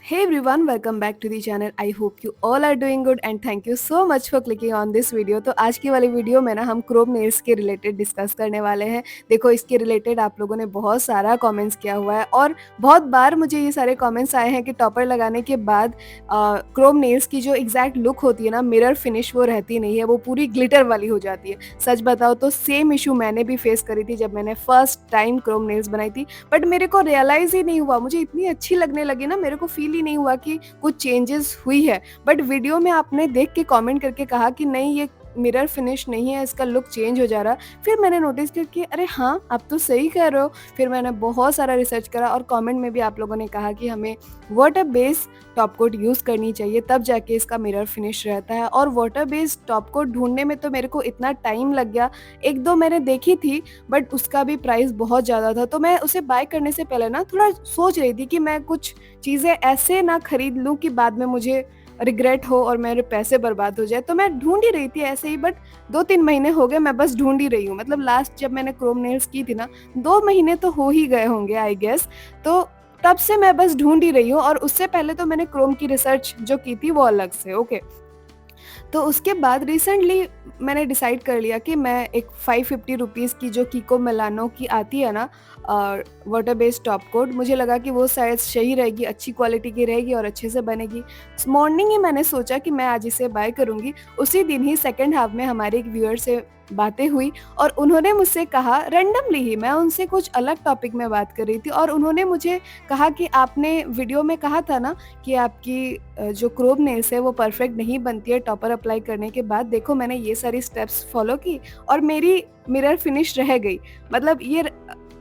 Hey everyone, welcome back to the channel. I hope you all are doing good and thank you so much for clicking on this video. तो आज की वाली video में ना हम Chrome nails के related discuss करने वाले हैं। देखो इसके रिलेटेड आप लोगों ने बहुत सारा कमेंट्स किया हुआ है और बहुत बार मुझे ये सारे कमेंट्स आए हैं कि टॉपर लगाने के बाद क्रोम नेल्स की जो एग्जैक्ट लुक होती है ना, मिरर फिनिश वो रहती नहीं है, वो पूरी ग्लिटर वाली हो जाती है। सच बताओ तो सेम इशू मैंने भी फेस करी थी जब मैंने फर्स्ट टाइम क्रोम नेल्स बनाई थी। बट मेरे को रियलाइज़ ही नहीं हुआ, मुझे इतनी अच्छी लगने लगी ना, मेरे को फ़ील ही नहीं हुआ कि कुछ चेंजेस हुई है। बट वीडियो में आपने देख के कमेंट करके कहा कि नहीं ये मिरर फिनिश नहीं है, इसका लुक चेंज हो जा रहा। फिर मैंने नोटिस किया कि अरे हाँ, आप तो सही कह रहे हो। फिर मैंने बहुत सारा रिसर्च करा और कमेंट में भी आप लोगों ने कहा कि हमें water based top coat use करनी चाहिए, तब जाके इसका मिरर फिनिश रहता है। और वाटर बेस्ड टॉप कोट ढूँढने में तो मेरे को इतना टाइम लग गया। 1-2 मैंने देखी थी बट उसका भी प्राइस बहुत ज़्यादा था, तो मैं उसे बाय करने से पहले ना थोड़ा सोच रही थी कि मैं कुछ चीज़ें ऐसे ना खरीद लूँ कि बाद में मुझे रिग्रेट हो और मेरे पैसे बर्बाद हो जाए। तो मैं ढूँढ ही रही थी ऐसे ही, बट 2-3 महीने हो गए मैं बस ढूँढ ही रही हूँ। मतलब लास्ट जब मैंने क्रोम नेल्स की थी ना, 2 महीने तो हो ही गए होंगे आई गेस। तो तब से मैं बस ढूँढ ही रही हूँ और उससे पहले तो मैंने क्रोम की रिसर्च जो की थी वो अलग से, ओके। तो उसके बाद रिसेंटली मैंने डिसाइड कर लिया कि मैं एक 550 रुपीज़ की जो कीको मिलानो की आती है ना वाटर बेस्ड टॉप कोट, मुझे लगा कि वो शायद सही रहेगी, अच्छी क्वालिटी की रहेगी और अच्छे से बनेगी। मॉर्निंग ही मैंने सोचा कि मैं आज इसे बाय करूँगी। उसी दिन ही सेकंड हाफ में हमारे एक व्यूअर से बातें हुई और उन्होंने मुझसे कहा रैंडमली ही, मैं उनसे कुछ अलग टॉपिक में बात कर रही थी और उन्होंने मुझे कहा कि आपने वीडियो में कहा था ना कि आपकी जो क्रोम नेल्स है वो परफेक्ट नहीं बनती है टॉपर अप्लाई करने के बाद। देखो मैंने ये सारी स्टेप्स फॉलो की और मेरी मिरर फिनिश रह गई। मतलब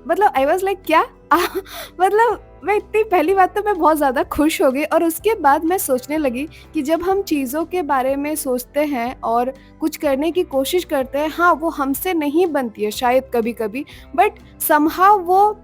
मतलब आई वाज़ लाइक क्या? मतलब मैं इतनी, पहली बात तो मैं बहुत ज़्यादा खुश हो गई और उसके बाद मैं सोचने लगी कि जब हम चीज़ों के बारे में सोचते हैं और कुछ करने की कोशिश करते हैं, हाँ, वो हमसे नहीं बनती है शायद कभी-कभी, बट समहाउ वो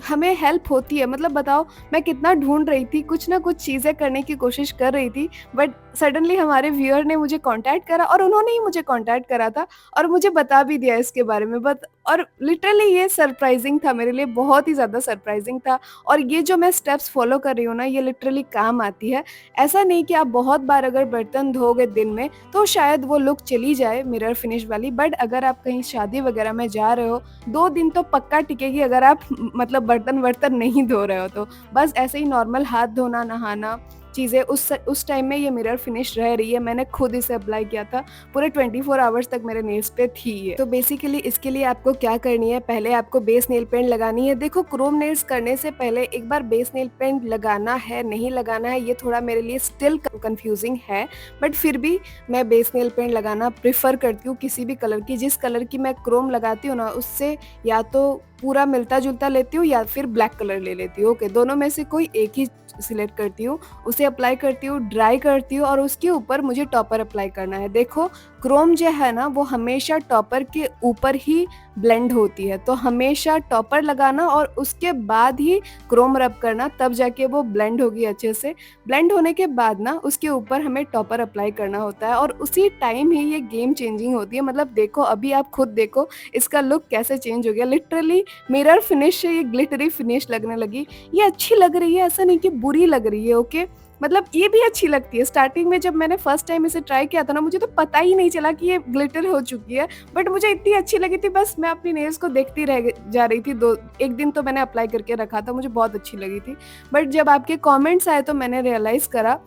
हमें हेल्प होती है। मतलब बताओ मैं कितना ढूँढ रही थी, कुछ ना कुछ चीज़ें करने की कोशिश कर रही थी, बट सडनली हमारे व्यूअर ने मुझे कॉन्टैक्ट करा और उन्होंने ही मुझे कॉन्टैक्ट करा था और मुझे बता भी दिया इसके बारे में। बट और लिटरली ये सरप्राइज़िंग था मेरे लिए, बहुत ही ज़्यादा सरप्राइज़िंग था। और ये जो मैं स्टेप्स फ़ॉलो कर रही हूँ ना, ये लिटरली काम आती है। ऐसा नहीं कि आप बहुत बार अगर बर्तन धोओगे दिन में तो शायद वो लुक चली जाए मिरर फिनिश वाली, बट अगर आप कहीं शादी वगैरह में जा रहे हो, 2 दिन तो पक्का टिकेगी अगर आप मतलब बर्तन-वर्तन नहीं धो रहे हो तो। बस ऐसे ही नॉर्मल हाथ धोना, नहाना, चीज़ें उस टाइम में ये मिरर फिनिश रह रही है। मैंने खुद इसे अप्लाई किया था, पूरे 24 आवर्स तक मेरे नेल्स पे थी ये। तो बेसिकली इसके लिए आपको क्या करनी है, पहले आपको बेस नेल पेंट लगानी है। देखो क्रोम नेल्स करने से पहले एक बार बेस नेल पेंट लगाना है, नहीं लगाना है, ये थोड़ा मेरे लिए स्टिल कन्फ्यूज़िंग है, बट फिर भी मैं बेस नेल पेंट लगाना प्रेफ़र करती हूँ किसी भी कलर की। जिस कलर की मैं क्रोम लगाती हूँ ना, उससे या तो पूरा मिलता-जुलता लेती हूँ या फिर ब्लैक कलर ले लेती हूँ, ओके। दोनों में से कोई एक ही सिलेक्ट करती हूँ, उसे अप्लाई करती हूँ, ड्राई करती हूँ और उसके ऊपर मुझे टॉपर अप्लाई करना है। देखो क्रोम जो है ना वो हमेशा टॉपर के ऊपर ही ब्लेंड होती है, तो हमेशा टॉपर लगाना और उसके बाद ही क्रोम रब करना, तब जाके वो ब्लेंड होगी अच्छे से। ब्लेंड होने के बाद ना उसके ऊपर हमें टॉपर अप्लाई करना होता है और उसी टाइम ही ये गेम चेंजिंग होती है। मतलब देखो अभी आप खुद देखो इसका लुक कैसे चेंज हो गया। लिटरली मिरर फिनिश से ये ग्लिटरी फिनिश लगने लगी। ये अच्छी लग रही है, ऐसा नहीं कि बुरी लग रही है, ओके। मतलब ये भी अच्छी लगती है। स्टार्टिंग में जब मैंने फर्स्ट टाइम इसे ट्राई किया था ना, मुझे तो पता ही नहीं चला कि ये ग्लिटर हो चुकी है, बट मुझे इतनी अच्छी लगी थी, बस मैं अपनी नेल्स को देखती जा रही थी। 1 दिन तो मैंने अप्लाई करके रखा था, मुझे बहुत अच्छी लगी थी। बट जब आपके कमेंट्स आए तो मैंने रियलाइज़ करा,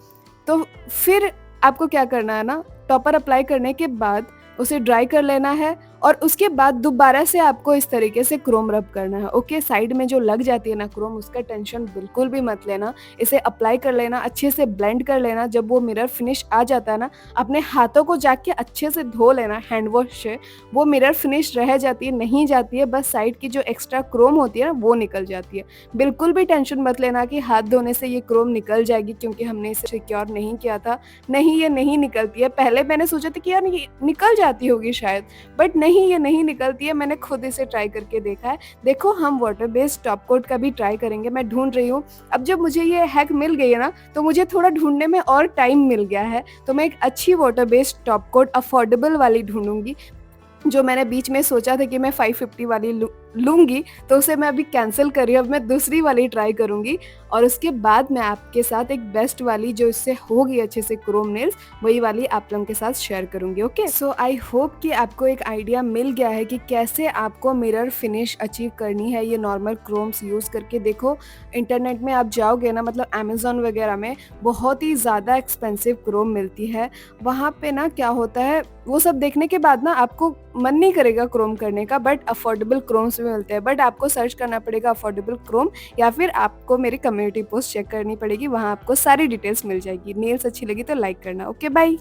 तो फिर आपको क्या करना है ना, टॉपर अप्लाई करने के बाद उसे ड्राई कर लेना है और उसके बाद दोबारा से आपको इस तरीके से क्रोम रब करना है, ओके। साइड में जो लग जाती है ना क्रोम, उसका टेंशन बिल्कुल भी मत लेना। इसे अप्लाई कर लेना, अच्छे से ब्लेंड कर लेना। जब वो मिरर फिनिश आ जाता है ना, अपने हाथों को जाके अच्छे से धो लेना हैंड वॉश से। वो मिरर फिनिश रह जाती है, नहीं जाती है, बस साइड की जो एक्स्ट्रा क्रोम होती है ना वो निकल जाती है। बिल्कुल भी टेंशन मत लेना कि हाथ धोने से ये क्रोम निकल जाएगी क्योंकि हमने इसे सिक्योर नहीं किया था। नहीं, ये नहीं निकलती है। पहले मैंने सोचा था कि यार ये निकल जाती होगी शायद, बट नहीं, ये नहीं निकलती है। मैंने खुद इसे ट्राई करके देखा है। देखो हम वाटर बेस्ड टॉप कोट का भी ट्राई करेंगे। मैं ढूँढ रही हूँ। अब जब मुझे ये हैक मिल गई है ना, तो मुझे थोड़ा ढूँढने में और टाइम मिल गया है। तो मैं एक अच्छी water based top coat affordable वाली ढूँढूँगी। जो मैंने बीच में सोचा था कि मैं 550 वाली लूँगी, तो उसे मैं अभी कैंसल कर रही हूँ, अब मैं दूसरी वाली ट्राई करूँगी और उसके बाद मैं आपके साथ एक बेस्ट वाली जो इससे होगी अच्छे से क्रोम नेल्स, वही वाली आप लोगों के साथ शेयर करूँगी, ओके? सो आई होप कि आपको एक आइडिया मिल गया है कि कैसे आपको मिरर फिनिश अचीव करनी है ये नॉर्मल क्रोम्स यूज़ करके। देखो, इंटरनेट में आप जाओगे ना, मतलब अमेज़न वगैरह में बहुत ही ज़्यादा एक्सपेंसिव क्रोम मिलती है। वहाँ पे ना क्या होता है, वो सब देखने के बाद ना आपको मन नहीं करेगा क्रोम करने का, बट अफोर्डेबल क्रोम्स भी मिलते हैं। बट आपको सर्च करना पड़ेगा अफोर्डेबल क्रोम, या फिर आपको मेरी कम्युनिटी पोस्ट चेक करनी पड़ेगी, वहाँ आपको सारी डिटेल्स मिल जाएगी। नेल्स अच्छी लगी तो लाइक करना। Okay, bye.